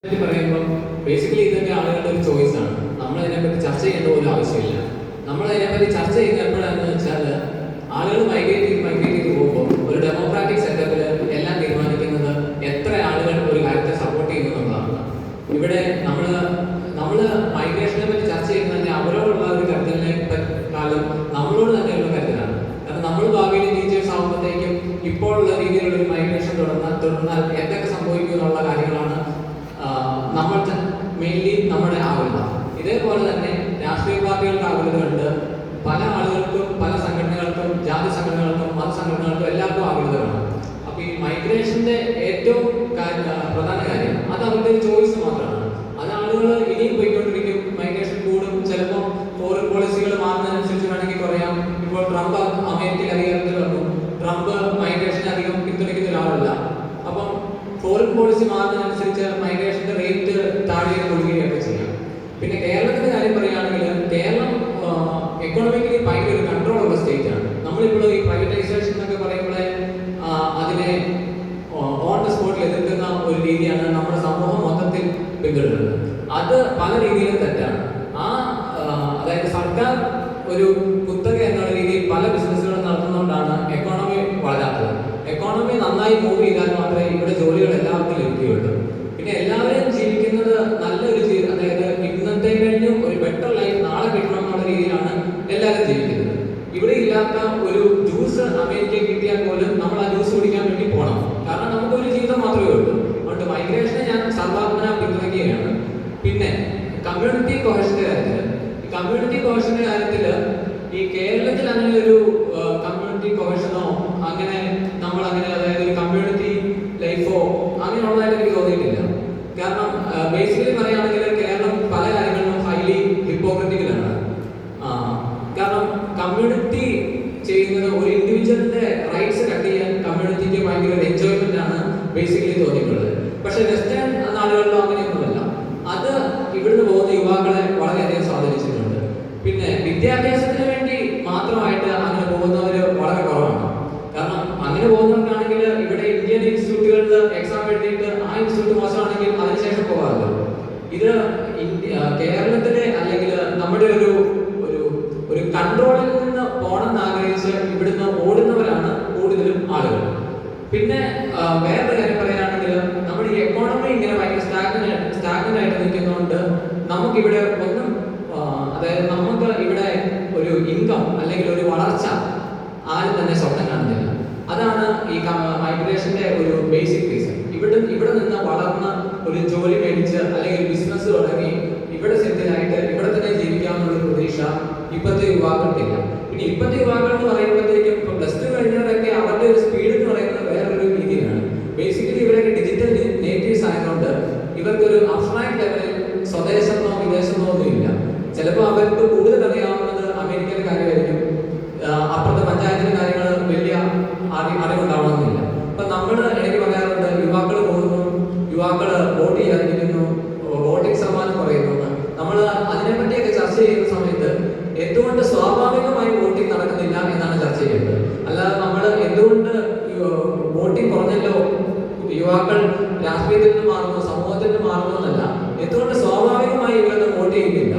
പറയുമ്പോൾ ബേസിക്കലി ഇതൊക്കെ ആളുകളുടെ ഒരു ചോയ്സ് ആണ്. നമ്മൾ അതിനെപ്പറ്റി ചർച്ച ചെയ്യേണ്ട പോലും ആവശ്യമില്ല. നമ്മൾ അതിനെപ്പറ്റി ചർച്ച ചെയ്യുന്നത് എപ്പോഴാണെന്ന് വെച്ചാൽ ആളുകൾ മൈഗ്രേറ്റ് ചെയ്ത് പോകുമ്പോൾ ഒരു ഡെമോക്രാറ്റിക് സെറ്റപ്പിൽ എല്ലാം തീരുമാനിക്കുന്നത് എത്ര ആളുകൾ ഒരു കാര്യത്തെ സപ്പോർട്ട് ചെയ്യുന്നു എന്നുള്ളതാണ്. ഇവിടെ നമ്മൾ മൈഗ്രേഷനെ പറ്റി ചർച്ച ചെയ്യുന്നത് തന്നെ അവരോടുള്ള ഒരു കരുതലിനെക്കാളും നമ്മളോട് തന്നെയുള്ള കരുതലാണ്. കാരണം നമ്മൾ ഭാവിയിൽ ടീച്ചേഴ്സ് ആകുമ്പോഴത്തേക്കും ഇപ്പോഴുള്ള രീതിയിലുള്ള ഒരു മൈഗ്രേഷൻ തുടർന്നാൽ എന്തൊക്കെ സംഭവിക്കും എന്നുള്ള കാര്യങ്ങളാണ് നമ്മൾ മെയിൻലി നമ്മുടെ ആകുലത. ഇതേപോലെ തന്നെ രാഷ്ട്രീയ പാർട്ടികൾക്ക് ആകുലതകളുണ്ട്. പല ആളുകൾക്കും, പല സംഘടനകൾക്കും, ജാതി സംഘടനകൾക്കും, മതസംഘടനകൾക്കും എല്ലാവർക്കും ആകുലതകളാണ്. അപ്പൊ ഈ മൈഗ്രേഷന്റെ ഏറ്റവും പ്രധാന കാര്യം അത് അവരുടെ ഒരു ചോയ്സ് മാത്രമാണ്. അത് ആളുകൾ ഇനിയും പോയിക്കൊണ്ടിരിക്കും. മൈഗ്രേഷൻ കൂടും. ചിലപ്പോൾ ഫോറിൻ പോളിസികൾ മാറുന്നതിനനുസരിച്ച് വേണമെങ്കിൽ കുറയാം. ഇപ്പോൾ ട്രംപ് അമേരിക്കയിൽ അധികാരത്തിൽ വന്നു. ട്രംപ് മൈഗ്രേഷനെ അധികം പിന്തുണയ്ക്കുന്ന ഒരാളല്ല. അപ്പം ഫോറിൻ പോളിസി മാറുന്നതിനനുസരിച്ച് മൈഗ്രേഷന്റെ റേറ്റ് താഴേക്ക് കൊടുക്കുകയൊക്കെ ചെയ്യാം. പിന്നെ കേരളത്തിന്റെ കാര്യം പറയുകയാണെങ്കിൽ കേരളം എക്കണോമിക്കലി ഭയങ്കര ഒരു കൺട്രോൾ ഉള്ള സ്റ്റേറ്റ് ആണ്. നമ്മളിപ്പോൾ ഈ പ്രൈവറ്റൈസേഷൻ എന്നൊക്കെ പറയുമ്പോൾ അതിനെ ഓൺ ദ സ്പോട്ടിൽ എതിർക്കുന്ന ഒരു രീതിയാണ് നമ്മുടെ സമൂഹം മൊത്തത്തിൽ പിന്തുടരുന്നത്. അത് പല രീതിയിലും തെറ്റാണ്. അതായത് സർക്കാർ ഒരു കുത്തക എന്നുള്ള രീതിയിൽ പല ബിസിനസ്സുകളും നടത്തുന്നതുകൊണ്ടാണ് എക്കോണമി വളരാത്തത്. എക്കോണമി നന്നായി മൂവ് ചെയ്താൽ മാത്രമേ ഇവിടെ ജോലികൾ എല്ലാവർക്കും ലഭിക്കുകയുള്ളൂ. പിന്നെ എല്ലാവരും ജീവിക്കുന്നത് നല്ലൊരു അതായത് ഇന്നത്തെ കഴിഞ്ഞും ഒരു ബെറ്റർ ലൈഫ് നാളെ കിട്ടണം എന്നുള്ള രീതിയിലാണ് എല്ലാവരും ജീവിക്കുന്നത്. ഇവിടെ ഇല്ലാത്ത ഒരു ജ്യൂസ് അമേരിക്കയിൽ കിട്ടിയാൽ പോലും നമ്മൾ ആ ജ്യൂസ് കുടിക്കാൻ വേണ്ടി പോകണം. കാരണം നമുക്ക് ഒരു ജീവിതം മാത്രമേ ഉള്ളൂ. അതുകൊണ്ട് മൈഗ്രേഷനെ ഞാൻ സർവാത്മന പിന്തുണയ്ക്കുകയാണ്. പിന്നെ കമ്മ്യൂണിറ്റി കോഹഷന്റെ കാര്യത്തിൽ ഈ കേരളത്തിൽ അങ്ങനെ ഒരു കമ്മ്യൂണിറ്റി കോഹഷനോ അങ്ങനെ അതായത് ഒരു കമ്മ്യൂണിറ്റി ലൈഫോ അങ്ങനെയുള്ളതായിട്ട് എനിക്ക് തോന്നിയിട്ടില്ല. കാരണം ബേസിക്കലി പറയുകയാണെങ്കിൽ കേരളം പല കാര്യങ്ങളിലും ഹൈലി ഹിപ്പോക്രറ്റിക്കലാണ്. കാരണം കമ്മ്യൂണിറ്റി ചെയ്യുന്നത് ഒരു ഇൻഡിവിജ്വലിന്റെ റൈറ്റ്സ് കട്ട് ചെയ്യാൻ കമ്മ്യൂണിറ്റിക്ക് ഭയങ്കര ഒരു എൻജോയ്മെന്റ് ആണ് ബേസിക്കലി തോന്നിയിട്ടുള്ളത്. പക്ഷെ വെസ്റ്റേൺ നാടുകളിലോ അങ്ങനെയൊന്നുമല്ല. അത് ഇവിടുന്ന് പോകുന്ന യുവാക്കളെ വളരെയധികം സ്വാധീനിച്ചിട്ടുണ്ട്. പിന്നെ വിദ്യാഭ്യാസത്തിന് വേണ്ടി മാത്രമായിട്ട് അങ്ങനെ പോകുന്നവർ വളരെ കുറവാണ്. കാരണം അങ്ങനെ പോകുന്നവർക്കാണെങ്കിൽ ഇവിടെ ഇന്ത്യൻ ഇൻസ്റ്റിറ്റ്യൂട്ടുകളിൽ എക്സാം എഴുതിയിട്ട് ആ ഇൻസ്റ്റിറ്റ്യൂട്ട് മോശമാണെങ്കിൽ അതിനുശേഷം പോകാമല്ലോ. ഇത് കേരളത്തിലെ അല്ലെങ്കിൽ നമ്മുടെ ഒരു കൺട്രോളിൽ നിന്ന് പോകണമെന്ന് ആഗ്രഹിച്ച് ഇവിടുന്ന് ഓടുന്നവരാണ് കൂടുതലും ആളുകൾ. പിന്നെ വേറൊരു കാര്യം പറയുകയാണെങ്കിൽ നമ്മുടെ ഈ എക്കോണമി ഇങ്ങനെ ഭയങ്കര സ്റ്റാഗ്നന്റ് ആയിട്ട് നിൽക്കുന്നതുകൊണ്ട് നമുക്കിവിടെ ഒന്നും അതായത് നമുക്ക് ഇവിടെ ഒരു ഇൻകം അല്ലെങ്കിൽ ഒരു വളർച്ച ആരും തന്നെ സ്വപ്നം കാണുന്നില്ല. അതാണ് ഈ മൈഗ്രേഷന്റെ ഒരു ബേസിക് റീസൺ. ഇവിടെ നിന്ന് വളർന്ന് ഒരു ജോലി മേടിച്ച് അല്ലെങ്കിൽ ബിസിനസ് തുടങ്ങി ഇവിടെ സെറ്റിലായിട്ട് ഇവിടെ തന്നെ ജീവിക്കാമെന്നുള്ള ഒരു പ്രതീക്ഷ ഇപ്പോഴത്തെ യുവാക്കൾക്കില്ല. പിന്നെ ഇപ്പോഴത്തെ യുവാക്കൾ എന്ന് പറയുമ്പോഴത്തേക്കും ഇപ്പൊ പ്ലസ് ടു കഴിഞ്ഞവരൊക്കെ അവരുടെ ഒരു സ്പീഡ് എന്ന് പറയുന്നത് വേറൊരു രീതിയിലാണ്. ബേസിക്കലി ഇവരൊക്കെ ഡിജിറ്റൽ നേറ്റീവ്സ് ആയതുകൊണ്ട് ഇവർക്കൊരു അബ്സ്ട്രാക്ട് ലെവലിൽ സ്വദേശമോ വിദേശമോ ഒന്നും ഇല്ല. ചിലപ്പോൾ അവർക്ക് കൂടുതൽ അറിയാവുന്നത് അമേരിക്കയിലെ കാര്യമായിരിക്കും. അപ്പുറത്തെ പഞ്ചായത്തിലെ കാര്യങ്ങൾ വലിയ അറിവുണ്ടാവണമെന്നില്ല. അപ്പൊ നമ്മൾ എനിക്ക് പറയാറുണ്ട്, യുവാക്കൾ വോട്ട് ചെയ്യാതിരിക്കുന്നു, വോട്ടിംഗ് ശതമാനം കുറയുന്നു. നമ്മൾ അതിനെപ്പറ്റിയൊക്കെ ചർച്ച ചെയ്യുന്ന സമയത്ത് എന്തുകൊണ്ട് സ്വാഭാവികമായി വോട്ടിംഗ് നടക്കുന്നില്ല എന്നാണ് ചർച്ച ചെയ്യേണ്ടത്. അല്ലാതെ നമ്മൾ എന്തുകൊണ്ട് വോട്ടിംഗ് കുറഞ്ഞല്ലോ, യുവാക്കൾ രാഷ്ട്രീയത്തിൽ നിന്ന് മാറുന്നു, സമൂഹത്തിൽ നിന്ന് മാറുന്നു എന്നല്ല, എന്തുകൊണ്ട് സ്വാഭാവികമായി ഇവരൊന്നും വോട്ട് ചെയ്യുന്നില്ല,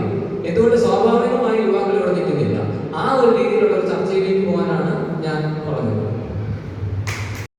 എന്തുകൊണ്ട് സ്വാഭാവികമായി യുവാക്കൾ ഇവിടെ നിൽക്കുന്നില്ല. ആ ഒരു രീതിയിലുള്ള ഒരു ചർച്ചയിലേക്ക് പോകാനാണ് ഞാൻ പറഞ്ഞത്.